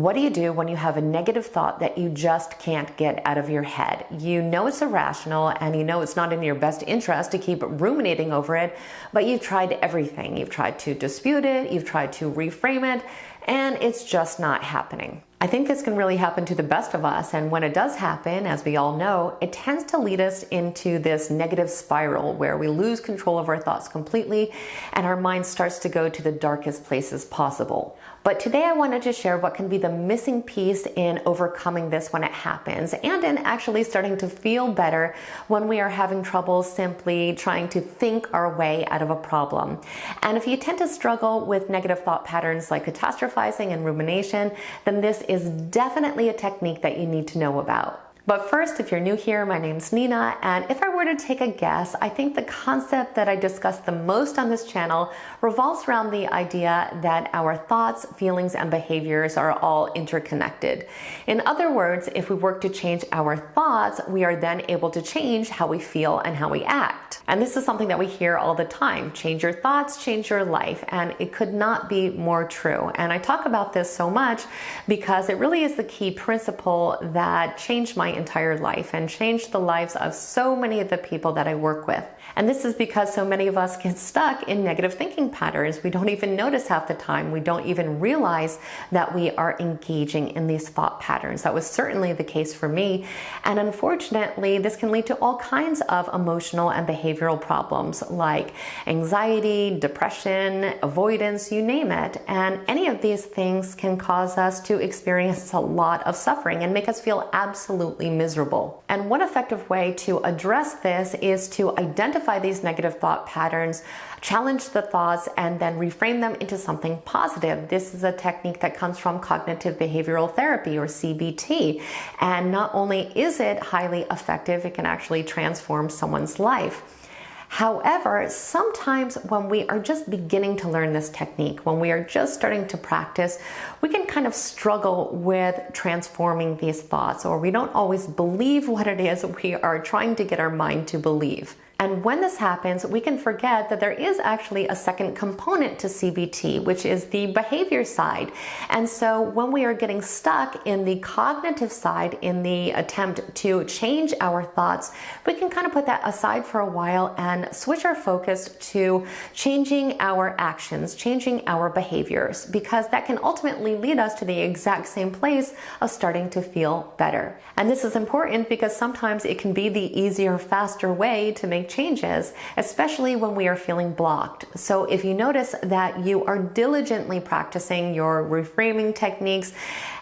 What do you do when you have a negative thought that you just can't get out of your head? You know it's irrational and you know it's not in your best interest to keep ruminating over it, but you've tried everything. You've tried to dispute it, you've tried to reframe it, and it's just not happening. I think this can really happen to the best of us, and when it does happen, as we all know, it tends to lead us into this negative spiral where we lose control of our thoughts completely and our mind starts to go to the darkest places possible. But today I wanted to share what can be the missing piece in overcoming this when it happens, and in actually starting to feel better when we are having trouble simply trying to think our way out of a problem. And if you tend to struggle with negative thought patterns like catastrophizing and rumination, then this is definitely a technique that you need to know about. But first, if you're new here, my name's Nina, and if I were to take a guess, I think the concept that I discuss the most on this channel revolves around the idea that our thoughts, feelings, and behaviors are all interconnected. In other words, if we work to change our thoughts, we are then able to change how we feel and how we act. And this is something that we hear all the time. Change your thoughts, change your life, and it could not be more true. And I talk about this so much because it really is the key principle that changed my entire life and changed the lives of so many of the people that I work with. And this is because so many of us get stuck in negative thinking patterns. We don't even notice half the time. We don't even realize that we are engaging in these thought patterns. That was certainly the case for me. And unfortunately, this can lead to all kinds of emotional and behavioral problems like anxiety, depression, avoidance, you name it. And any of these things can cause us to experience a lot of suffering and make us feel absolutely miserable. And one effective way to address this is to identify these negative thought patterns, challenge the thoughts, and then reframe them into something positive. This is a technique that comes from cognitive behavioral therapy, or CBT. And not only is it highly effective, it can actually transform someone's life. However, sometimes when we are just beginning to learn this technique, when we are just starting to practice, we can kind of struggle with transforming these thoughts, or we don't always believe what it is we are trying to get our mind to believe. And when this happens, we can forget that there is actually a second component to CBT, which is the behavior side. And so when we are getting stuck in the cognitive side, in the attempt to change our thoughts, we can kind of put that aside for a while and switch our focus to changing our actions, changing our behaviors, because that can ultimately lead us to the exact same place of starting to feel better. And this is important because sometimes it can be the easier, faster way to make changes, especially when we are feeling blocked. So if you notice that you are diligently practicing your reframing techniques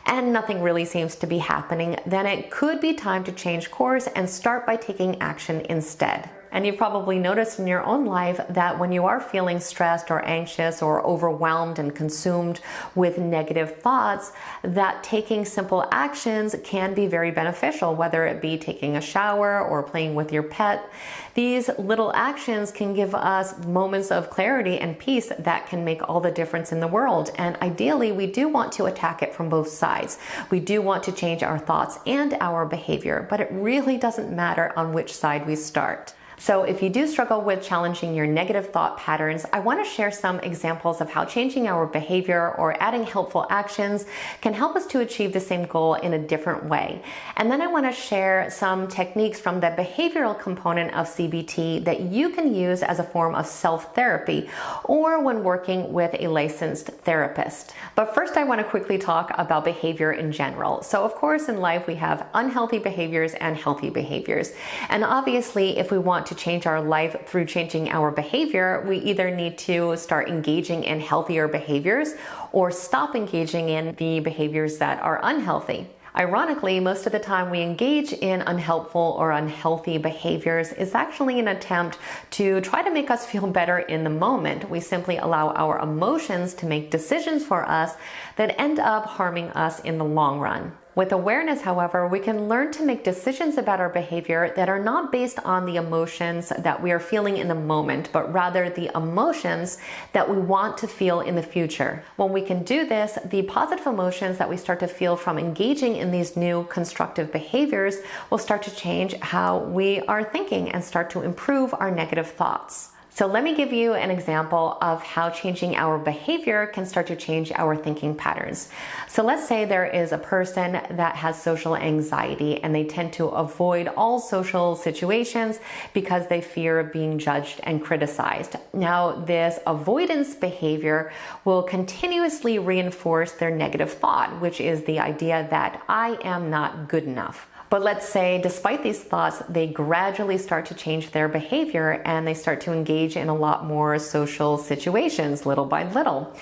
and nothing really seems to be happening, then it could be time to change course and start by taking action instead. And you've probably noticed in your own life that when you are feeling stressed or anxious or overwhelmed and consumed with negative thoughts, that taking simple actions can be very beneficial, whether it be taking a shower or playing with your pet. These little actions can give us moments of clarity and peace that can make all the difference in the world. And ideally, we do want to attack it from both sides. We do want to change our thoughts and our behavior, but it really doesn't matter on which side we start. So if you do struggle with challenging your negative thought patterns, I want to share some examples of how changing our behavior or adding helpful actions can help us to achieve the same goal in a different way. And then I want to share some techniques from the behavioral component of CBT that you can use as a form of self-therapy or when working with a licensed therapist. But first, I want to quickly talk about behavior in general. So of course, in life, we have unhealthy behaviors and healthy behaviors. And obviously, if we want to change our life through changing our behavior, we either need to start engaging in healthier behaviors or stop engaging in the behaviors that are unhealthy. Ironically, most of the time we engage in unhelpful or unhealthy behaviors is actually an attempt to try to make us feel better in the moment. We simply allow our emotions to make decisions for us that end up harming us in the long run. With awareness, however, we can learn to make decisions about our behavior that are not based on the emotions that we are feeling in the moment, but rather the emotions that we want to feel in the future. When we can do this, the positive emotions that we start to feel from engaging in these new constructive behaviors will start to change how we are thinking and start to improve our negative thoughts. So let me give you an example of how changing our behavior can start to change our thinking patterns. So let's say there is a person that has social anxiety and they tend to avoid all social situations because they fear being judged and criticized. Now, this avoidance behavior will continuously reinforce their negative thought, which is the idea that I am not good enough. But let's say, despite these thoughts, they gradually start to change their behavior and they start to engage in a lot more social situations little by little.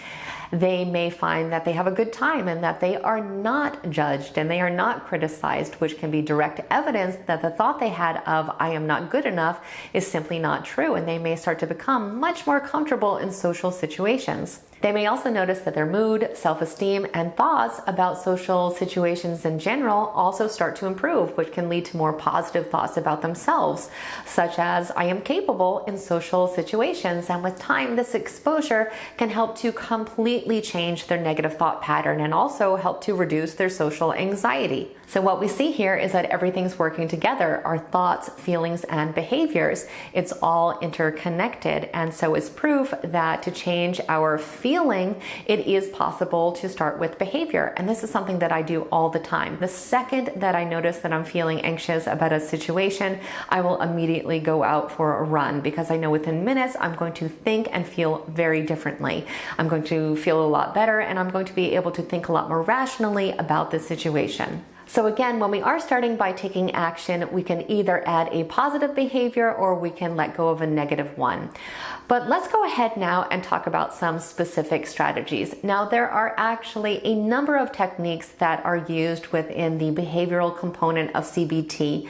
They may find that they have a good time and that they are not judged and they are not criticized, which can be direct evidence that the thought they had of I am not good enough is simply not true, and they may start to become much more comfortable in social situations. They may also notice that their mood, self-esteem, and thoughts about social situations in general also start to improve, which can lead to more positive thoughts about themselves, such as I am capable in social situations. And with time, this exposure can help to completely change their negative thought pattern and also help to reduce their social anxiety. So what we see here is that everything's working together, our thoughts, feelings, and behaviors. It's all interconnected, and so it's proof that to change our feeling, it is possible to start with behavior. And this is something that I do all the time. The second that I notice that I'm feeling anxious about a situation, I will immediately go out for a run because I know within minutes I'm going to think and feel very differently. I'm going to feel a lot better, and I'm going to be able to think a lot more rationally about the situation. So again, when we are starting by taking action, we can either add a positive behavior or we can let go of a negative one. But let's go ahead now and talk about some specific strategies. Now, there are actually a number of techniques that are used within the behavioral component of CBT,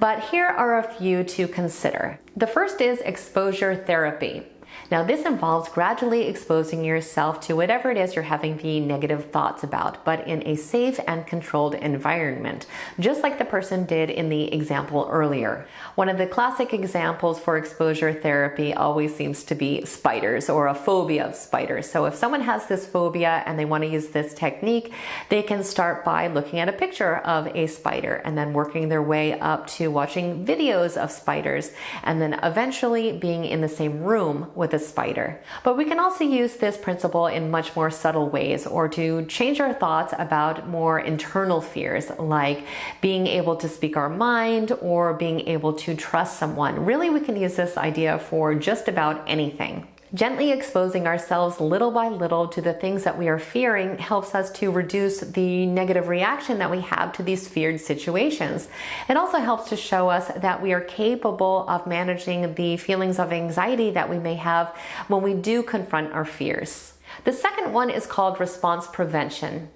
but here are a few to consider. The first is exposure therapy. Now, this involves gradually exposing yourself to whatever it is you're having the negative thoughts about, but in a safe and controlled environment, just like the person did in the example earlier. One of the classic examples for exposure therapy always seems to be spiders, or a phobia of spiders. So if someone has this phobia and they want to use this technique, they can start by looking at a picture of a spider and then working their way up to watching videos of spiders, and then eventually being in the same room with a spider. But we can also use this principle in much more subtle ways, or to change our thoughts about more internal fears, like being able to speak our mind or being able to trust someone. Really, we can use this idea for just about anything. Gently exposing ourselves little by little to the things that we are fearing helps us to reduce the negative reaction that we have to these feared situations. It also helps to show us that we are capable of managing the feelings of anxiety that we may have when we do confront our fears. The second one is called response prevention.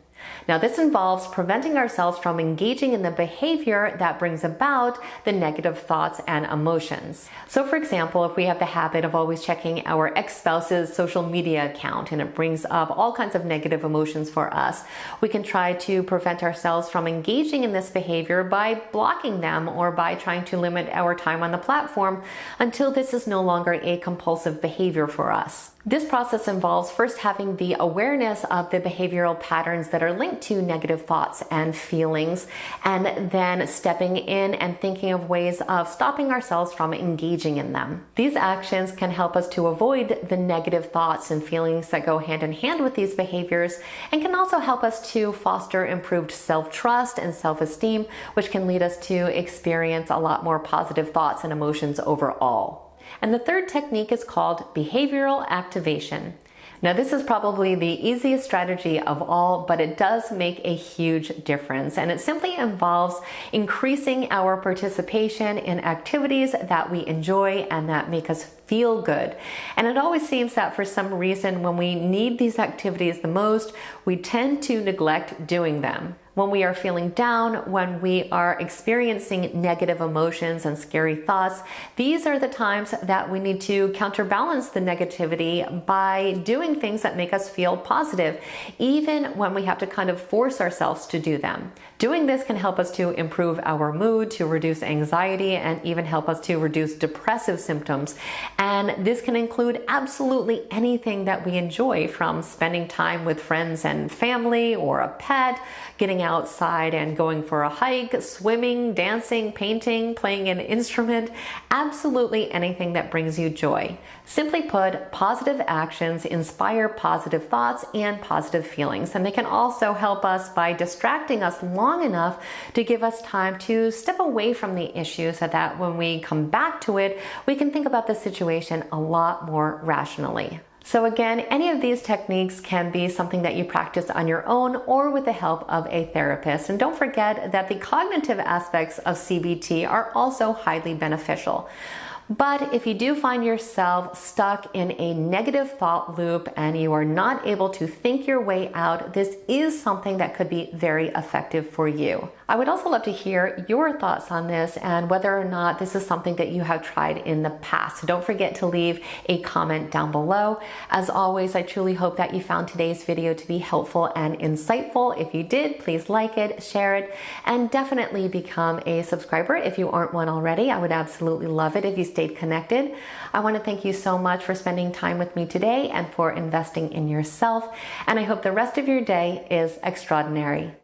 Now, this involves preventing ourselves from engaging in the behavior that brings about the negative thoughts and emotions. So, for example, if we have the habit of always checking our ex-spouse's social media account and it brings up all kinds of negative emotions for us, we can try to prevent ourselves from engaging in this behavior by blocking them or by trying to limit our time on the platform until this is no longer a compulsive behavior for us. This process involves first having the awareness of the behavioral patterns that are linked to negative thoughts and feelings, and then stepping in and thinking of ways of stopping ourselves from engaging in them. These actions can help us to avoid the negative thoughts and feelings that go hand in hand with these behaviors, and can also help us to foster improved self-trust and self-esteem, which can lead us to experience a lot more positive thoughts and emotions overall. And the third technique is called behavioral activation. Now, this is probably the easiest strategy of all, but it does make a huge difference. And it simply involves increasing our participation in activities that we enjoy and that make us feel good. And it always seems that for some reason, when we need these activities the most, we tend to neglect doing them. When we are feeling down, when we are experiencing negative emotions and scary thoughts, these are the times that we need to counterbalance the negativity by doing things that make us feel positive, even when we have to kind of force ourselves to do them. Doing this can help us to improve our mood, to reduce anxiety, and even help us to reduce depressive symptoms. And this can include absolutely anything that we enjoy, from spending time with friends and family or a pet, getting getting outside and going for a hike, swimming, dancing, painting, playing an instrument, absolutely anything that brings you joy. Simply put, positive actions inspire positive thoughts and positive feelings, and they can also help us by distracting us long enough to give us time to step away from the issue so that when we come back to it, we can think about the situation a lot more rationally. So again, any of these techniques can be something that you practice on your own or with the help of a therapist. And don't forget that the cognitive aspects of CBT are also highly beneficial. But if you do find yourself stuck in a negative thought loop and you are not able to think your way out, this is something that could be very effective for you. I would also love to hear your thoughts on this and whether or not this is something that you have tried in the past. So don't forget to leave a comment down below. As always, I truly hope that you found today's video to be helpful and insightful. If you did, please like it, share it, and definitely become a subscriber if you aren't one already. I would absolutely love it if you stayed connected. I want to thank you so much for spending time with me today and for investing in yourself. And I hope the rest of your day is extraordinary.